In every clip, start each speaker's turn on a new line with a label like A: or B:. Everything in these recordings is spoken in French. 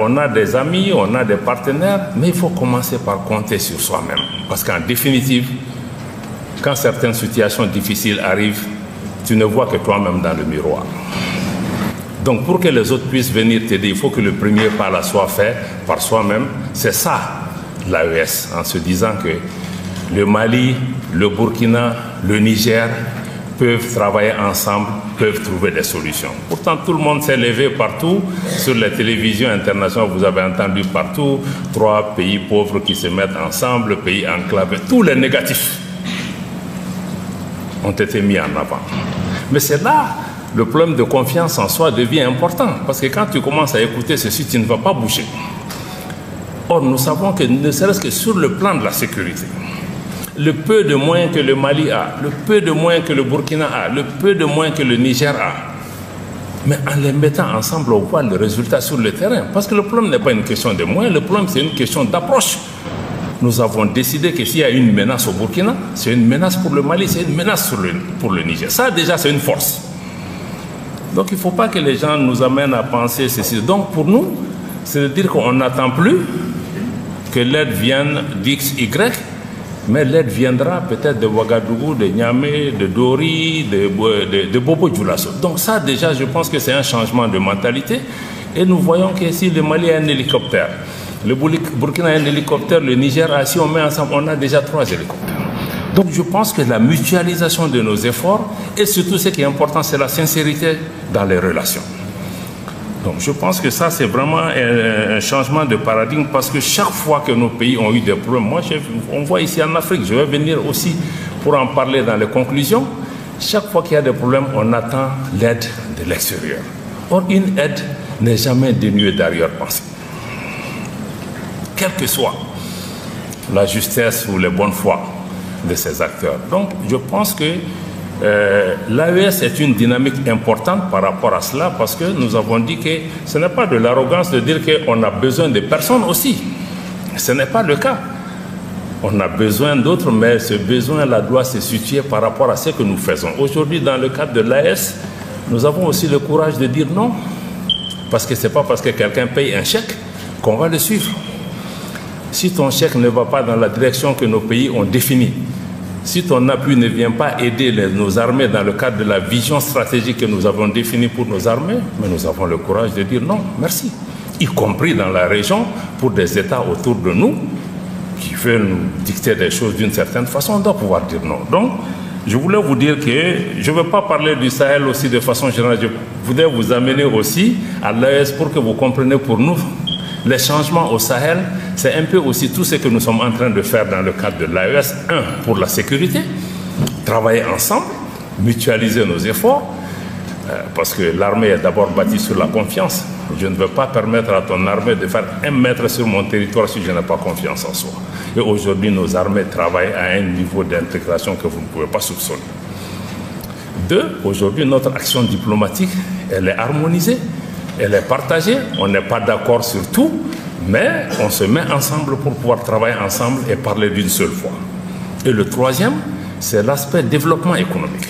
A: On a des amis, on a des partenaires, mais il faut commencer par compter sur soi-même. Parce qu'en définitive, quand certaines situations difficiles arrivent, tu ne vois que toi-même dans le miroir. Donc pour que les autres puissent venir t'aider, il faut que le premier pas là soit fait par soi-même. C'est ça l'AES, en se disant que le Mali, le Burkina, le Niger peuvent travailler ensemble, peuvent trouver des solutions. Pourtant, tout le monde s'est levé partout, sur les télévisions internationales, vous avez entendu partout, 3 pays pauvres qui se mettent ensemble, pays enclavés, tous les négatifs ont été mis en avant. Mais c'est là, le problème de confiance en soi devient important, parce que quand tu commences à écouter ceci, tu ne vas pas bouger. Or, nous savons que ne serait-ce que sur le plan de la sécurité, le peu de moyens que le Mali a, le peu de moyens que le Burkina a, le peu de moyens que le Niger a, mais en les mettant ensemble, on voit le résultat sur le terrain. Parce que le problème n'est pas une question de moyens, le problème c'est une question d'approche. Nous avons décidé que s'il y a une menace au Burkina, c'est une menace pour le Mali, c'est une menace pour le Niger. Ça déjà c'est une force. Donc il ne faut pas que les gens nous amènent à penser ceci. Donc pour nous, c'est de dire qu'on n'attend plus que l'aide vienne d'X, Y, mais l'aide viendra peut-être de Ouagadougou, de Niamey, de Dori, de Bobo Dioulasso. Donc ça déjà, je pense que c'est un changement de mentalité. Et nous voyons que si le Mali a un hélicoptère, le Burkina a un hélicoptère, le Niger a, si on met ensemble, on a déjà 3 hélicoptères. Donc je pense que la mutualisation de nos efforts, et surtout ce qui est important, c'est la sincérité dans les relations. Donc je pense que ça, c'est vraiment un changement de paradigme, parce que chaque fois que nos pays ont eu des problèmes, moi, on voit ici en Afrique, je vais venir aussi pour en parler dans les conclusions, chaque fois qu'il y a des problèmes, on attend l'aide de l'extérieur. Or, une aide n'est jamais dénuée d'arrière-pensée. Quelle que soit la justesse ou les bonnes foi de ces acteurs. Donc, je pense que l'AES est une dynamique importante par rapport à cela, parce que nous avons dit que ce n'est pas de l'arrogance de dire qu'on a besoin de personnes aussi. Ce n'est pas le cas. On a besoin d'autres, mais ce besoin-là doit se situer par rapport à ce que nous faisons. Aujourd'hui, dans le cadre de l'AES, nous avons aussi le courage de dire non, parce que ce n'est pas parce que quelqu'un paye un chèque qu'on va le suivre. Si ton chèque ne va pas dans la direction que nos pays ont définie, si ton appui ne vient pas aider nos armées dans le cadre de la vision stratégique que nous avons définie pour nos armées, mais nous avons le courage de dire non, merci. Y compris dans la région, pour des États autour de nous, qui veulent nous dicter des choses d'une certaine façon, on doit pouvoir dire non. Donc, je voulais vous dire que je ne veux pas parler du Sahel aussi de façon générale, je voudrais vous amener aussi à l'AES pour que vous compreniez pour nous les changements au Sahel, c'est un peu aussi tout ce que nous sommes en train de faire dans le cadre de l'AES. Un, pour la sécurité, travailler ensemble, mutualiser nos efforts, parce que l'armée est d'abord bâtie sur la confiance. Je ne veux pas permettre à ton armée de faire 1 mètre sur mon territoire si je n'ai pas confiance en soi. Et aujourd'hui, nos armées travaillent à un niveau d'intégration que vous ne pouvez pas soupçonner. 2, aujourd'hui, notre action diplomatique, elle est harmonisée. Elle est partagée, on n'est pas d'accord sur tout, mais on se met ensemble pour pouvoir travailler ensemble et parler d'une seule voix. Et le 3e, c'est l'aspect développement économique.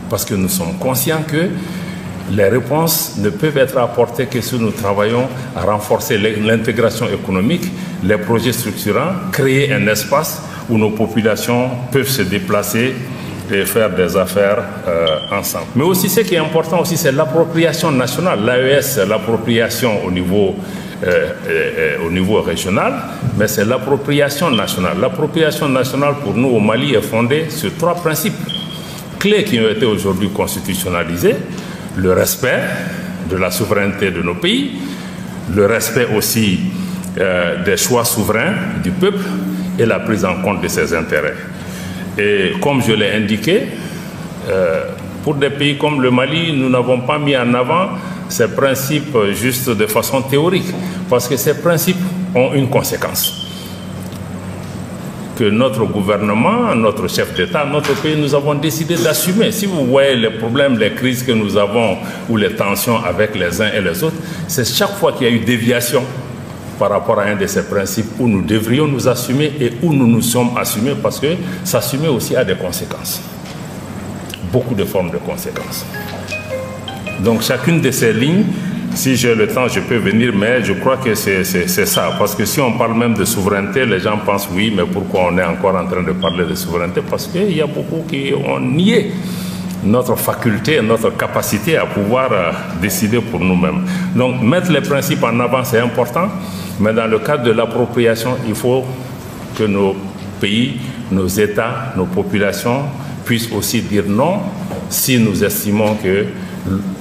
A: Parce que nous sommes conscients que les réponses ne peuvent être apportées que si nous travaillons à renforcer l'intégration économique, les projets structurants, créer un espace où nos populations peuvent se déplacer et faire des affaires ensemble. Mais aussi, ce qui est important aussi, c'est l'appropriation nationale. L'AES, c'est l'appropriation au niveau régional, mais c'est l'appropriation nationale. L'appropriation nationale, pour nous, au Mali, est fondée sur 3 principes clés qui ont été aujourd'hui constitutionnalisés. Le respect de la souveraineté de nos pays, le respect aussi des choix souverains du peuple et la prise en compte de ses intérêts. Et comme je l'ai indiqué, pour des pays comme le Mali, nous n'avons pas mis en avant ces principes juste de façon théorique, parce que ces principes ont une conséquence. Que notre gouvernement, notre chef d'État, notre pays, nous avons décidé d'assumer. Si vous voyez les problèmes, les crises que nous avons, ou les tensions avec les uns et les autres, c'est chaque fois qu'il y a eu déviation par rapport à un de ces principes où nous devrions nous assumer et où nous nous sommes assumés, parce que s'assumer aussi a des conséquences. Beaucoup de formes de conséquences. Donc chacune de ces lignes Si j'ai le temps, je peux venir, mais je crois que c'est ça. Parce que si on parle même de souveraineté, les gens pensent oui, mais pourquoi on est encore en train de parler de souveraineté? Parce qu'il y a beaucoup qui ont nié notre faculté, notre capacité à pouvoir décider pour nous-mêmes. Donc mettre les principes en avant, c'est important, mais dans le cadre de l'appropriation, il faut que nos pays, nos États, nos populations puissent aussi dire non si nous estimons que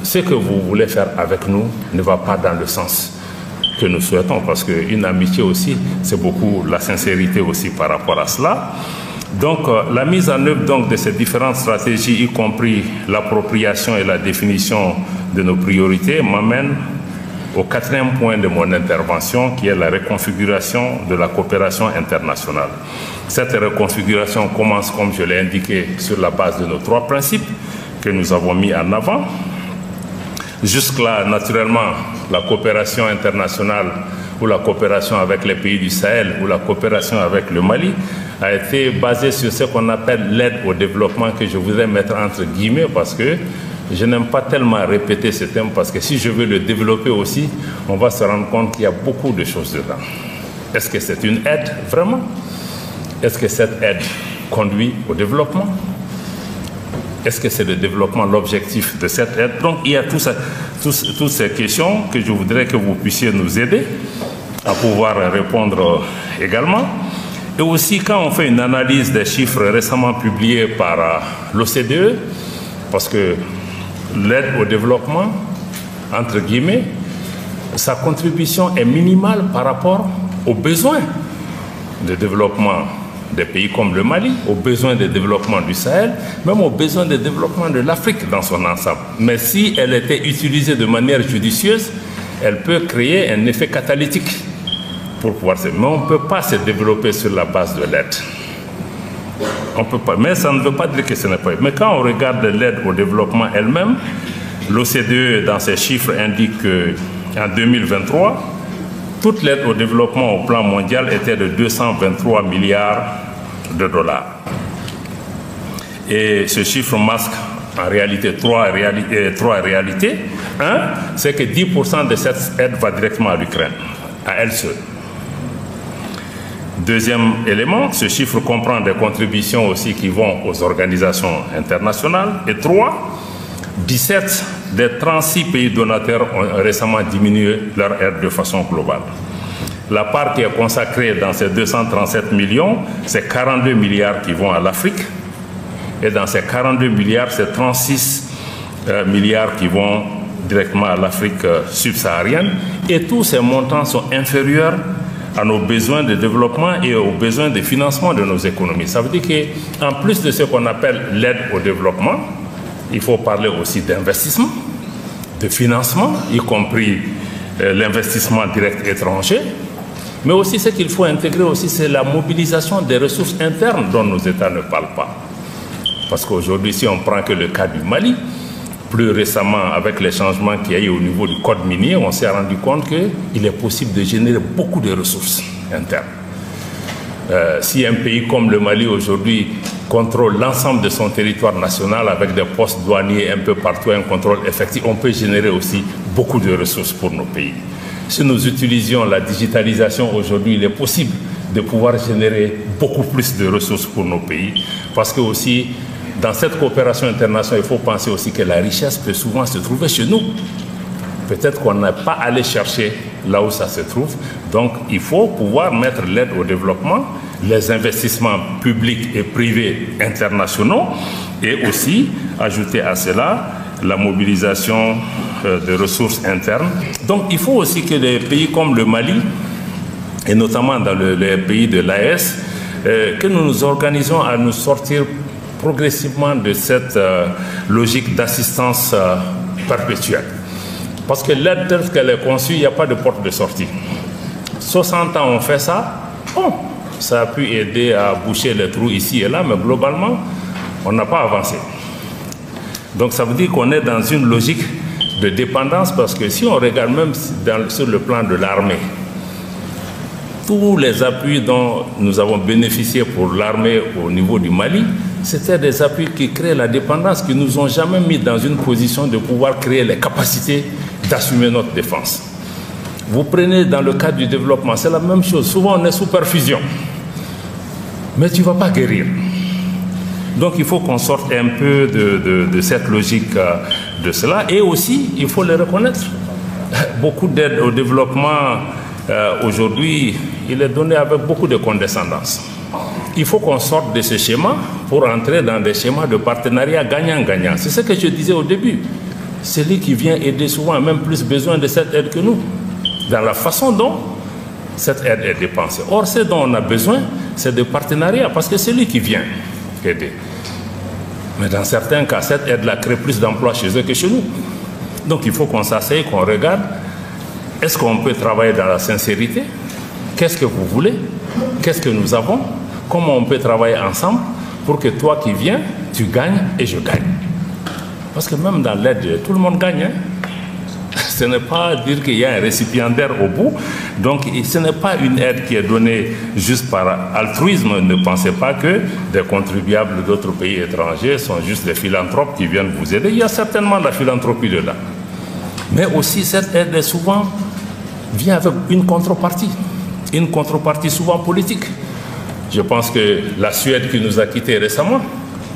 A: ce que vous voulez faire avec nous ne va pas dans le sens que nous souhaitons, parce qu'une amitié aussi, c'est beaucoup la sincérité aussi par rapport à cela. Donc, la mise en œuvre donc, de ces différentes stratégies, y compris l'appropriation et la définition de nos priorités, m'amène au 4e point de mon intervention, qui est la reconfiguration de la coopération internationale. Cette reconfiguration commence, comme je l'ai indiqué, sur la base de nos 3 principes que nous avons mis en avant. Jusque-là, naturellement, la coopération internationale ou la coopération avec les pays du Sahel ou la coopération avec le Mali a été basée sur ce qu'on appelle l'aide au développement, que je voudrais mettre entre guillemets parce que je n'aime pas tellement répéter ce thème, parce que si je veux le développer aussi, on va se rendre compte qu'il y a beaucoup de choses dedans. Est-ce que c'est une aide vraiment? Est-ce que cette aide conduit au développement? Est-ce que c'est le développement l'objectif de cette aide? Donc il y a toutes ces questions que je voudrais que vous puissiez nous aider à pouvoir répondre également. Et aussi, quand on fait une analyse des chiffres récemment publiés par l'OCDE, parce que l'aide au développement, entre guillemets, sa contribution est minimale par rapport aux besoins de développement des pays comme le Mali, aux besoins de développement du Sahel, même aux besoins de développement de l'Afrique dans son ensemble. Mais si elle était utilisée de manière judicieuse, elle peut créer un effet catalytique pour pouvoir se... Mais on ne peut pas se développer sur la base de l'aide. On peut pas. Mais ça ne veut pas dire que ce n'est pas. Mais quand on regarde l'aide au développement elle-même, l'OCDE, dans ses chiffres, indique qu'en 2023, toute l'aide au développement au plan mondial était de 223 milliards de dollars. Et ce chiffre masque en réalité trois réalités. Un, c'est que 10% de cette aide va directement à l'Ukraine, à elle seule. Deuxième élément, ce chiffre comprend des contributions aussi qui vont aux organisations internationales. Et 3, 17 des 36 pays donateurs ont récemment diminué leur aide de façon globale. La part qui est consacrée dans ces 237 millions, c'est 42 milliards qui vont à l'Afrique. Et dans ces 42 milliards, c'est 36 milliards qui vont directement à l'Afrique subsaharienne. Et tous ces montants sont inférieurs à nos besoins de développement et aux besoins de financement de nos économies. Ça veut dire qu'en plus de ce qu'on appelle l'aide au développement, il faut parler aussi d'investissement, de financement, y compris l'investissement direct étranger. Mais aussi ce qu'il faut intégrer aussi, c'est la mobilisation des ressources internes dont nos États ne parlent pas. Parce qu'aujourd'hui, si on prend que le cas du Mali, plus récemment, avec les changements qu'il y a eu au niveau du code minier, on s'est rendu compte qu'il est possible de générer beaucoup de ressources internes. Si un pays comme le Mali aujourd'hui contrôle l'ensemble de son territoire national avec des postes douaniers un peu partout, un contrôle effectif, on peut générer aussi beaucoup de ressources pour nos pays. Si nous utilisions la digitalisation aujourd'hui, il est possible de pouvoir générer beaucoup plus de ressources pour nos pays, parce que aussi, dans cette coopération internationale, il faut penser aussi que la richesse peut souvent se trouver chez nous. Peut-être qu'on n'a pas allé chercher là où ça se trouve. Donc, il faut pouvoir mettre l'aide au développement, les investissements publics et privés internationaux, et aussi ajouter à cela la mobilisation de ressources internes. Donc, il faut aussi que les pays comme le Mali, et notamment dans les pays de l'AES, que nous nous organisons à nous sortir progressivement de cette logique d'assistance perpétuelle. Parce que l'aide telle qu'elle est conçue, il n'y a pas de porte de sortie. 60 ans on fait ça, bon, ça a pu aider à boucher les trous ici et là, mais globalement, on n'a pas avancé. Donc ça veut dire qu'on est dans une logique de dépendance, parce que si on regarde même sur le plan de l'armée, tous les appuis dont nous avons bénéficié pour l'armée au niveau du Mali, c'était des appuis qui créent la dépendance, qui ne nous ont jamais mis dans une position de pouvoir créer les capacités d'assumer notre défense. Vous prenez dans le cadre du développement, c'est la même chose. Souvent, on est sous perfusion. Mais tu ne vas pas guérir. Donc, il faut qu'on sorte un peu de cette logique de cela. Et aussi, il faut le reconnaître. Beaucoup d'aide au développement, aujourd'hui, il est donné avec beaucoup de condescendance. Il faut qu'on sorte de ce schéma pour entrer dans des schémas de partenariat gagnant-gagnant. C'est ce que je disais au début. Celui qui vient aider souvent a même plus besoin de cette aide que nous, dans la façon dont cette aide est dépensée. Or, ce dont on a besoin, c'est de partenariat, parce que c'est lui qui vient aider. Mais dans certains cas, cette aide-là crée plus d'emplois chez eux que chez nous. Donc, il faut qu'on s'asseye, qu'on regarde. Est-ce qu'on peut travailler dans la sincérité? Qu'est-ce que vous voulez? Qu'est-ce que nous avons? Comment on peut travailler ensemble pour que toi qui viens, tu gagnes et je gagne? Parce que même dans l'aide, tout le monde gagne. Ce n'est pas dire qu'il y a un récipiendaire au bout. Donc, ce n'est pas une aide qui est donnée juste par altruisme. Ne pensez pas que des contribuables d'autres pays étrangers sont juste des philanthropes qui viennent vous aider. Il y a certainement la philanthropie de là. Mais aussi, cette aide est souvent vient avec une contrepartie souvent politique. Je pense que la Suède qui nous a quittés récemment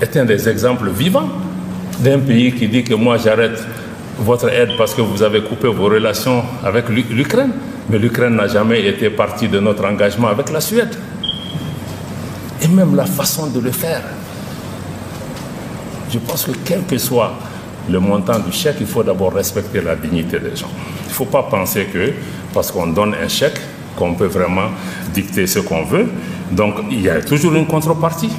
A: est un des exemples vivants d'un pays qui dit que moi j'arrête votre aide parce que vous avez coupé vos relations avec l'Ukraine. Mais l'Ukraine n'a jamais été partie de notre engagement avec la Suède. Et même la façon de le faire. Je pense que quel que soit le montant du chèque, il faut d'abord respecter la dignité des gens. Il ne faut pas penser que parce qu'on donne un chèque, qu'on peut vraiment dicter ce qu'on veut. Donc il y a toujours une contrepartie.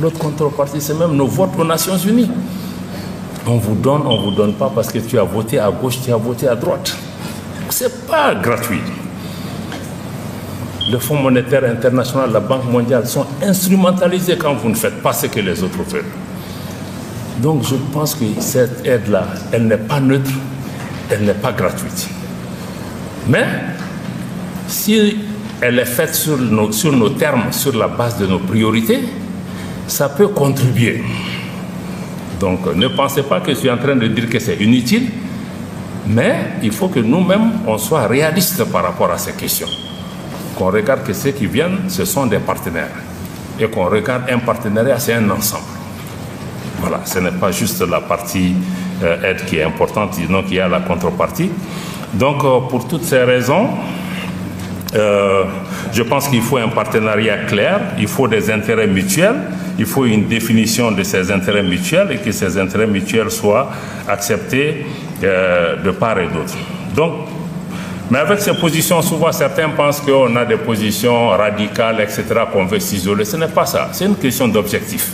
A: L'autre contrepartie, c'est même nos votes aux Nations Unies. On vous donne pas parce que tu as voté à gauche, tu as voté à droite. Ce n'est pas gratuit. Le Fonds monétaire international, la Banque mondiale sont instrumentalisés quand vous ne faites pas ce que les autres veulent. Donc je pense que cette aide-là, elle n'est pas neutre, elle n'est pas gratuite. Mais si elle est faite sur nos termes, sur la base de nos priorités, ça peut contribuer. Donc ne pensez pas que je suis en train de dire que c'est inutile, mais il faut que nous-mêmes, on soit réalistes par rapport à ces questions. Qu'on regarde que ceux qui viennent, ce sont des partenaires. Et qu'on regarde un partenariat, c'est un ensemble. Voilà, ce n'est pas juste la partie aide qui est importante, sinon qu'il y a la contrepartie. Donc pour toutes ces raisons, je pense qu'il faut un partenariat clair, il faut des intérêts mutuels, il faut une définition de ces intérêts mutuels et que ces intérêts mutuels soient acceptés de part et d'autre. Donc, mais avec ces positions, souvent certains pensent qu'on a des positions radicales, etc., qu'on veut s'isoler. Ce n'est pas ça, c'est une question d'objectif.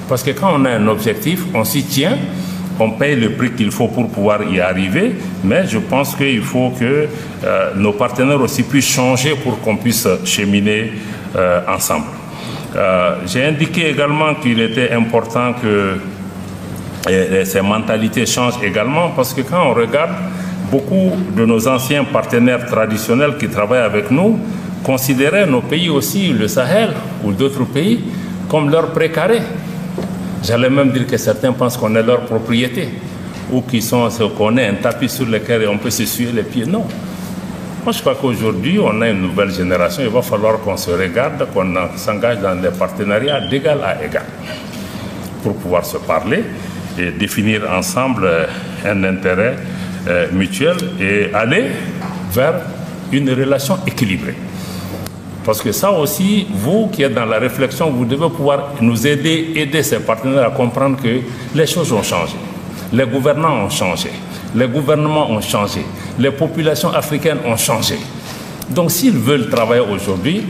A: Parce que quand on a un objectif, on s'y tient, on paye le prix qu'il faut pour pouvoir y arriver, mais je pense qu'il faut que nos partenaires aussi puissent changer pour qu'on puisse cheminer ensemble. J'ai indiqué également qu'il était important que ces mentalités changent également, parce que quand on regarde, beaucoup de nos anciens partenaires traditionnels qui travaillent avec nous considéraient nos pays aussi, le Sahel ou d'autres pays, comme leur précaré. J'allais même dire que certains pensent qu'on est leur propriété, ou qu'on est un tapis sur lequel on peut s'essuyer les pieds. Non. Moi, je crois qu'aujourd'hui, on a une nouvelle génération. Il va falloir qu'on se regarde, qu'on s'engage dans des partenariats d'égal à égal pour pouvoir se parler et définir ensemble un intérêt mutuel et aller vers une relation équilibrée. Parce que ça aussi, vous qui êtes dans la réflexion, vous devez pouvoir nous aider ces partenaires à comprendre que les choses ont changé. Les gouvernants ont changé. Les gouvernements ont changé. Les populations africaines ont changé. Donc s'ils veulent travailler aujourd'hui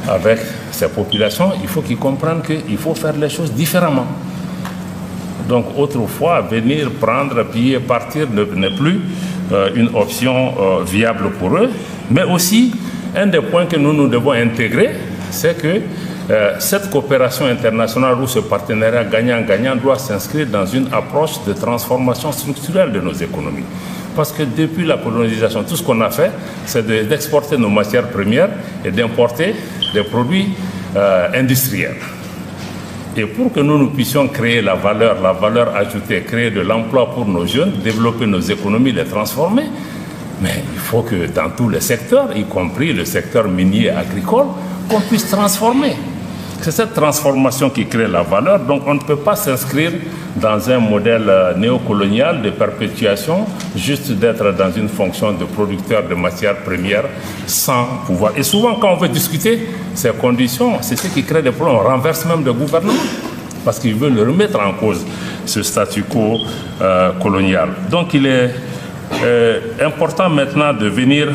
A: avec ces populations, il faut qu'ils comprennent qu'il faut faire les choses différemment. Donc autrefois, venir, prendre, piller, partir n'est plus une option viable pour eux. Mais aussi, un des points que nous devons intégrer, c'est que cette coopération internationale ou ce partenariat gagnant-gagnant doit s'inscrire dans une approche de transformation structurelle de nos économies. Parce que depuis la colonisation, tout ce qu'on a fait, c'est d'exporter nos matières premières et d'importer des produits industriels. Et pour que nous puissions créer la valeur ajoutée, créer de l'emploi pour nos jeunes, développer nos économies, les transformer, mais il faut que dans tous les secteurs, y compris le secteur minier et agricole, qu'on puisse transformer. C'est cette transformation qui crée la valeur, donc on ne peut pas s'inscrire dans un modèle néocolonial de perpétuation, juste d'être dans une fonction de producteur de matières premières sans pouvoir. Et souvent quand on veut discuter ces conditions, c'est ce qui crée des problèmes. On renverse même le gouvernement parce qu'ils veulent remettre en cause ce statu quo colonial. Donc il est important maintenant de venir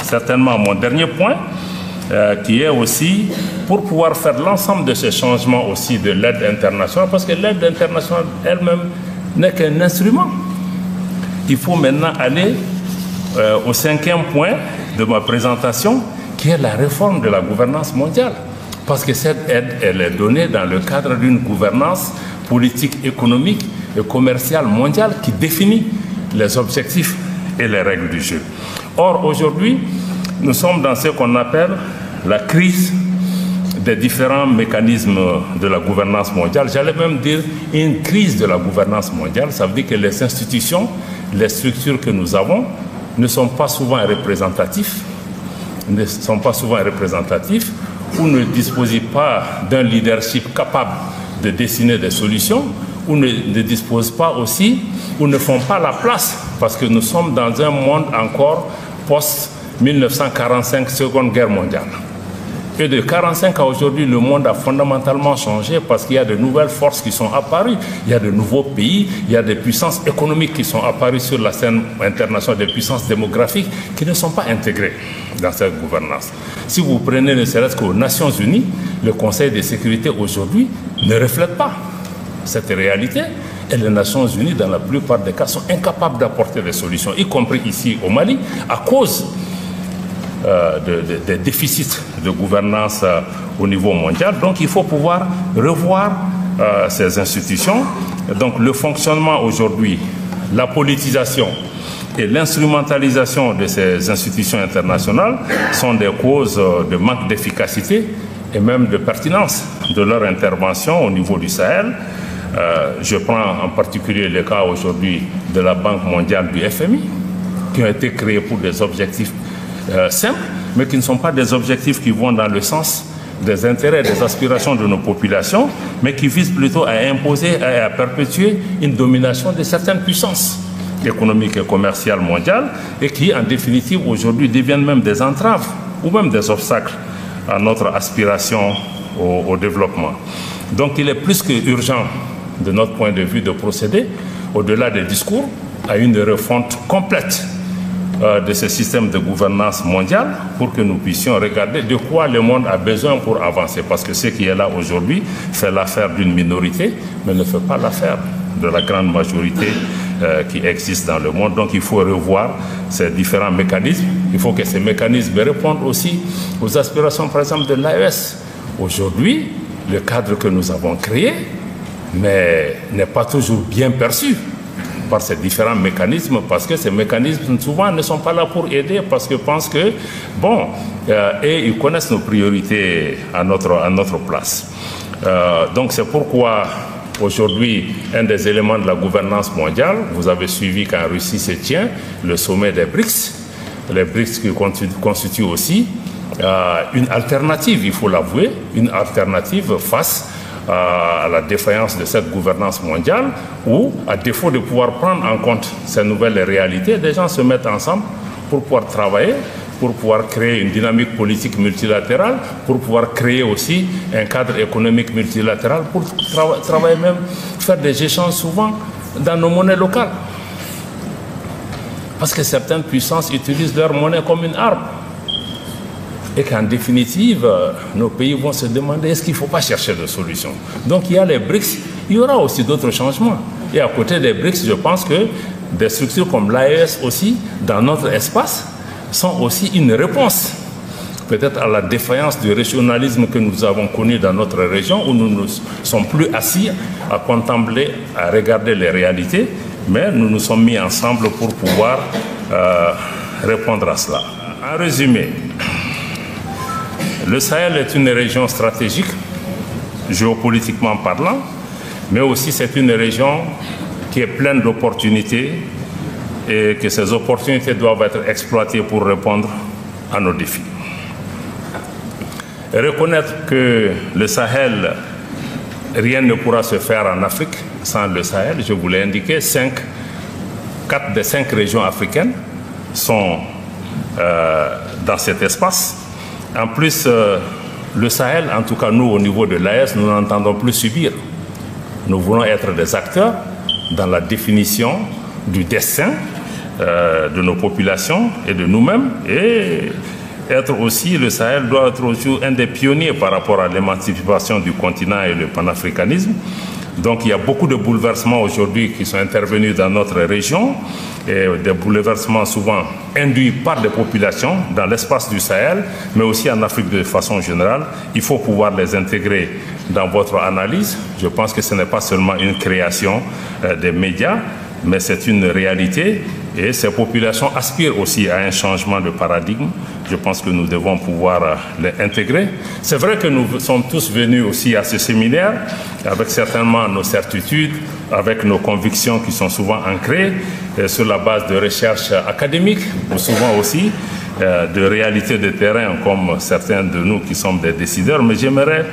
A: certainement à mon dernier point, qui est aussi pour pouvoir faire l'ensemble de ces changements aussi de l'aide internationale, parce que l'aide internationale elle-même n'est qu'un instrument. Il faut maintenant aller au 5e point de ma présentation, qui est la réforme de la gouvernance mondiale. Parce que cette aide, elle est donnée dans le cadre d'une gouvernance politique, économique et commerciale mondiale qui définit les objectifs et les règles du jeu. Or, aujourd'hui, nous sommes dans ce qu'on appelle la crise des différents mécanismes de la gouvernance mondiale. J'allais même dire une crise de la gouvernance mondiale. Ça veut dire que les institutions, les structures que nous avons ne sont pas souvent représentatifs, ou ne disposent pas d'un leadership capable de dessiner des solutions, ou ne disposent pas aussi, ou ne font pas la place, parce que nous sommes dans un monde encore post-1945, Seconde Guerre mondiale. Et de 1945 à aujourd'hui, le monde a fondamentalement changé parce qu'il y a de nouvelles forces qui sont apparues. Il y a de nouveaux pays, il y a des puissances économiques qui sont apparues sur la scène internationale, des puissances démographiques qui ne sont pas intégrées dans cette gouvernance. Si vous prenez ne serait-ce qu'aux Nations Unies, le Conseil de sécurité aujourd'hui ne reflète pas cette réalité. Et les Nations Unies, dans la plupart des cas, sont incapables d'apporter des solutions, y compris ici au Mali, à cause des déficits de gouvernance au niveau mondial. Donc il faut pouvoir revoir ces institutions. Donc le fonctionnement aujourd'hui, la politisation et l'instrumentalisation de ces institutions internationales sont des causes de manque d'efficacité et même de pertinence de leur intervention au niveau du Sahel. Je prends en particulier le cas aujourd'hui de la Banque mondiale, du FMI, qui ont été créés pour des objectifs simples, mais qui ne sont pas des objectifs qui vont dans le sens des intérêts, des aspirations de nos populations, mais qui visent plutôt à imposer et à perpétuer une domination de certaines puissances économiques et commerciales mondiales, et qui, en définitive, aujourd'hui deviennent même des entraves ou même des obstacles à notre aspiration au développement. Donc il est plus que urgent, de notre point de vue, de procéder, au-delà des discours, à une refonte complète de ce système de gouvernance mondiale pour que nous puissions regarder de quoi le monde a besoin pour avancer. Parce que ce qui est là aujourd'hui fait l'affaire d'une minorité, mais ne fait pas l'affaire de la grande majorité qui existe dans le monde. Donc il faut revoir ces différents mécanismes. Il faut que ces mécanismes répondent aussi aux aspirations, par exemple, de l'AES. Aujourd'hui, le cadre que nous avons créé mais n'est pas toujours bien perçu par ces différents mécanismes, parce que ces mécanismes souvent ne sont pas là pour aider, parce qu'ils pensent que, bon, et ils connaissent nos priorités à notre place. Donc c'est pourquoi aujourd'hui, un des éléments de la gouvernance mondiale, vous avez suivi qu'en Russie se tient le sommet des BRICS, les BRICS qui constituent aussi une alternative, il faut l'avouer, une alternative face à la défaillance de cette gouvernance mondiale, où, à défaut de pouvoir prendre en compte ces nouvelles réalités, des gens se mettent ensemble pour pouvoir travailler, pour pouvoir créer une dynamique politique multilatérale, pour pouvoir créer aussi un cadre économique multilatéral, pour travailler même, faire des échanges souvent dans nos monnaies locales. Parce que certaines puissances utilisent leur monnaie comme une arme. Et qu'en définitive, nos pays vont se demander est-ce qu'il ne faut pas chercher de solutions. Donc il y a les BRICS, il y aura aussi d'autres changements. Et à côté des BRICS, je pense que des structures comme l'AES aussi, dans notre espace, sont aussi une réponse peut-être à la défaillance du régionalisme que nous avons connu dans notre région, où nous ne sommes plus assis à contempler, à regarder les réalités, mais nous nous sommes mis ensemble pour pouvoir répondre à cela. En résumé, le Sahel est une région stratégique, géopolitiquement parlant, mais aussi c'est une région qui est pleine d'opportunités et que ces opportunités doivent être exploitées pour répondre à nos défis. Et reconnaître que le Sahel, rien ne pourra se faire en Afrique sans le Sahel. Je vous l'ai indiqué, 4 des 5 régions africaines sont dans cet espace. En plus, le Sahel, en tout cas nous au niveau de l'AES, nous n'entendons plus subir. Nous voulons être des acteurs dans la définition du destin de nos populations et de nous-mêmes, et le Sahel doit être aussi un des pionniers par rapport à l'émancipation du continent et le panafricanisme. Donc il y a beaucoup de bouleversements aujourd'hui qui sont intervenus dans notre région, et des bouleversements souvent induits par des populations dans l'espace du Sahel, mais aussi en Afrique de façon générale. Il faut pouvoir les intégrer dans votre analyse. Je pense que ce n'est pas seulement une création des médias, mais c'est une réalité, et ces populations aspirent aussi à un changement de paradigme. Je pense que nous devons pouvoir les intégrer. C'est vrai que nous sommes tous venus aussi à ce séminaire avec certainement nos certitudes, avec nos convictions qui sont souvent ancrées sur la base de recherches académiques, ou souvent aussi de réalités de terrain, comme certains de nous qui sommes des décideurs. Mais j'aimerais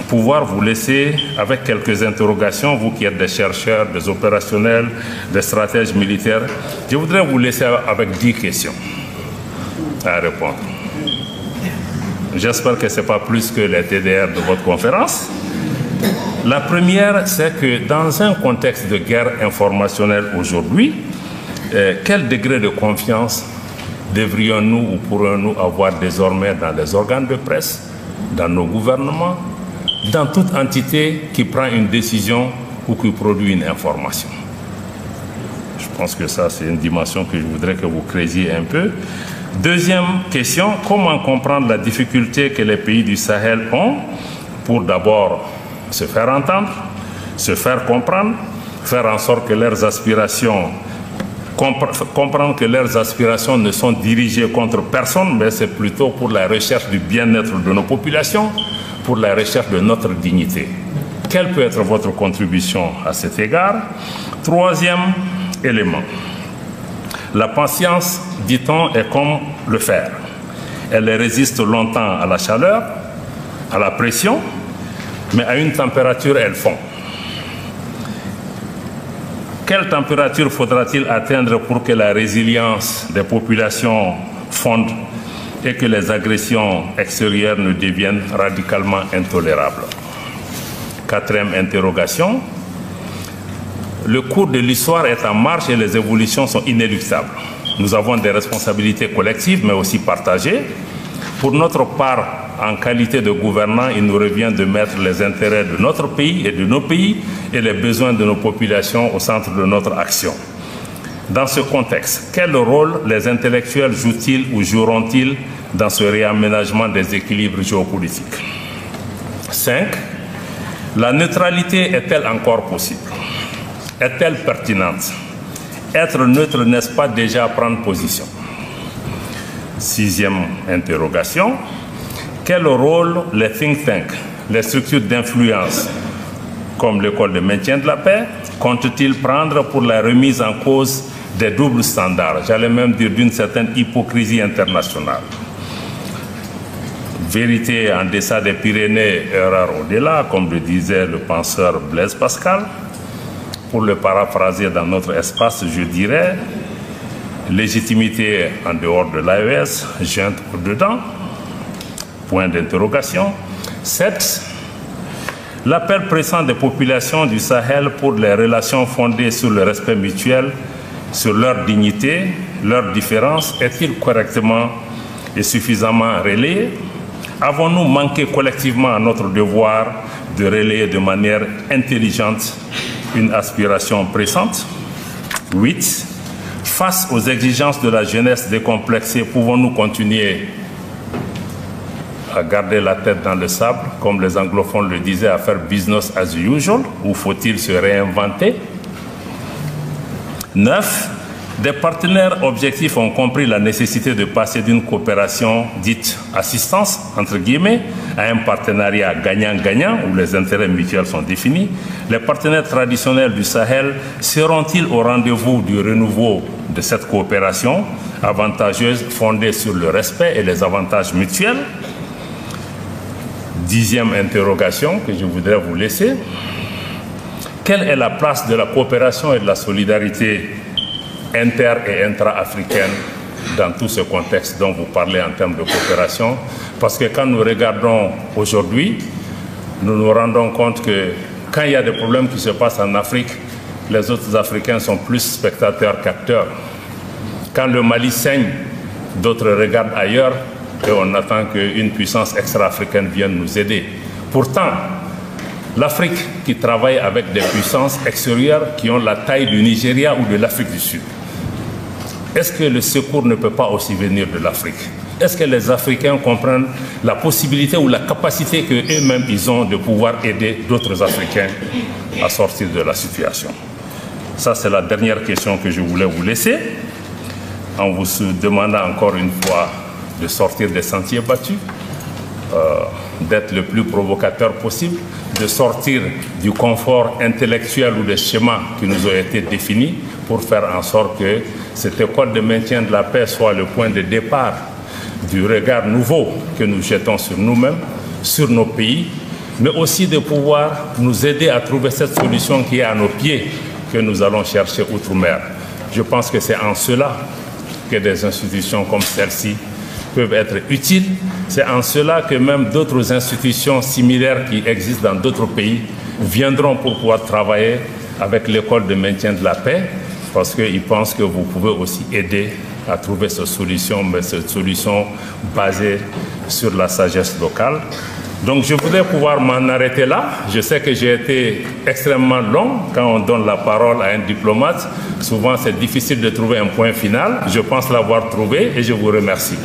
A: pouvoir vous laisser avec quelques interrogations, vous qui êtes des chercheurs, des opérationnels, des stratèges militaires. Je voudrais vous laisser avec 10 questions à répondre. J'espère que ce n'est pas plus que les TDR de votre conférence. La première, c'est que dans un contexte de guerre informationnelle aujourd'hui, quel degré de confiance devrions-nous ou pourrions-nous avoir désormais dans les organes de presse, dans nos gouvernements, dans toute entité qui prend une décision ou qui produit une information? Je pense que ça, c'est une dimension que je voudrais que vous creusiez un peu. Deuxième question, comment comprendre la difficulté que les pays du Sahel ont pour d'abord se faire entendre, se faire comprendre, faire en sorte que leurs aspirations, comprendre que leurs aspirations ne sont dirigées contre personne, mais c'est plutôt pour la recherche du bien-être de nos populations, pour la recherche de notre dignité. Quelle peut être votre contribution à cet égard? Troisième élément. La patience, dit-on, est comme le fer. Elle résiste longtemps à la chaleur, à la pression, mais à une température, elle fond. Quelle température faudra-t-il atteindre pour que la résilience des populations fonde et que les agressions extérieures ne deviennent radicalement intolérables? Quatrième interrogation. Le cours de l'histoire est en marche et les évolutions sont inéluctables. Nous avons des responsabilités collectives, mais aussi partagées. Pour notre part, en qualité de gouvernants, il nous revient de mettre les intérêts de notre pays et de nos pays et les besoins de nos populations au centre de notre action. Dans ce contexte, quel rôle les intellectuels jouent-ils ou joueront-ils dans ce réaménagement des équilibres géopolitiques? 5. La neutralité est-elle encore possible? Est-elle pertinente? Être neutre, n'est-ce pas déjà prendre position? Sixième interrogation. Quel rôle les think tanks, les structures d'influence, comme l'école de maintien de la paix, comptent-ils prendre pour la remise en cause des doubles standards, j'allais même dire d'une certaine hypocrisie internationale? Vérité en deçà des Pyrénées, erreur au-delà, comme le disait le penseur Blaise Pascal. Pour le paraphraser dans notre espace, je dirais légitimité en dehors de l'AES, jointe au-dedans. Point d'interrogation. 7. L'appel pressant des populations du Sahel pour les relations fondées sur le respect mutuel, sur leur dignité, leurs différences, est-il correctement et suffisamment relayé? Avons-nous manqué collectivement à notre devoir de relayer de manière intelligente une aspiration pressante? 8. Face aux exigences de la jeunesse décomplexée, pouvons-nous continuer à garder la tête dans le sable, comme les anglophones le disaient, à faire business as usual, ou faut-il se réinventer? 9. Des partenaires objectifs ont compris la nécessité de passer d'une coopération dite assistance, entre guillemets, à un partenariat gagnant-gagnant où les intérêts mutuels sont définis. Les partenaires traditionnels du Sahel seront-ils au rendez-vous du renouveau de cette coopération avantageuse fondée sur le respect et les avantages mutuels? 10e interrogation que je voudrais vous laisser. Quelle est la place de la coopération et de la solidarité inter- et intra-africaine dans tout ce contexte dont vous parlez en termes de coopération? Parce que quand nous regardons aujourd'hui, nous nous rendons compte que quand il y a des problèmes qui se passent en Afrique, les autres Africains sont plus spectateurs qu'acteurs. Quand le Mali saigne, d'autres regardent ailleurs et on attend qu'une puissance extra-africaine vienne nous aider. Pourtant, l'Afrique qui travaille avec des puissances extérieures qui ont la taille du Nigeria ou de l'Afrique du Sud, est-ce que le secours ne peut pas aussi venir de l'Afrique? Est-ce que les Africains comprennent la possibilité ou la capacité qu'eux-mêmes ils ont de pouvoir aider d'autres Africains à sortir de la situation? Ça, c'est la dernière question que je voulais vous laisser, en vous demandant encore une fois de sortir des sentiers battus, d'être le plus provocateur possible, de sortir du confort intellectuel ou des schémas qui nous ont été définis pour faire en sorte que cette école de maintien de la paix soit le point de départ du regard nouveau que nous jetons sur nous-mêmes, sur nos pays, mais aussi de pouvoir nous aider à trouver cette solution qui est à nos pieds que nous allons chercher outre-mer. Je pense que c'est en cela que des institutions comme celle-ci peuvent être utiles. C'est en cela que même d'autres institutions similaires qui existent dans d'autres pays viendront pour pouvoir travailler avec l'école de maintien de la paix, parce qu'ils pensent que vous pouvez aussi aider à trouver cette solution, mais cette solution basée sur la sagesse locale. Donc je voudrais pouvoir m'en arrêter là. Je sais que j'ai été extrêmement long. Quand on donne la parole à un diplomate, souvent c'est difficile de trouver un point final. Je pense l'avoir trouvé et je vous remercie.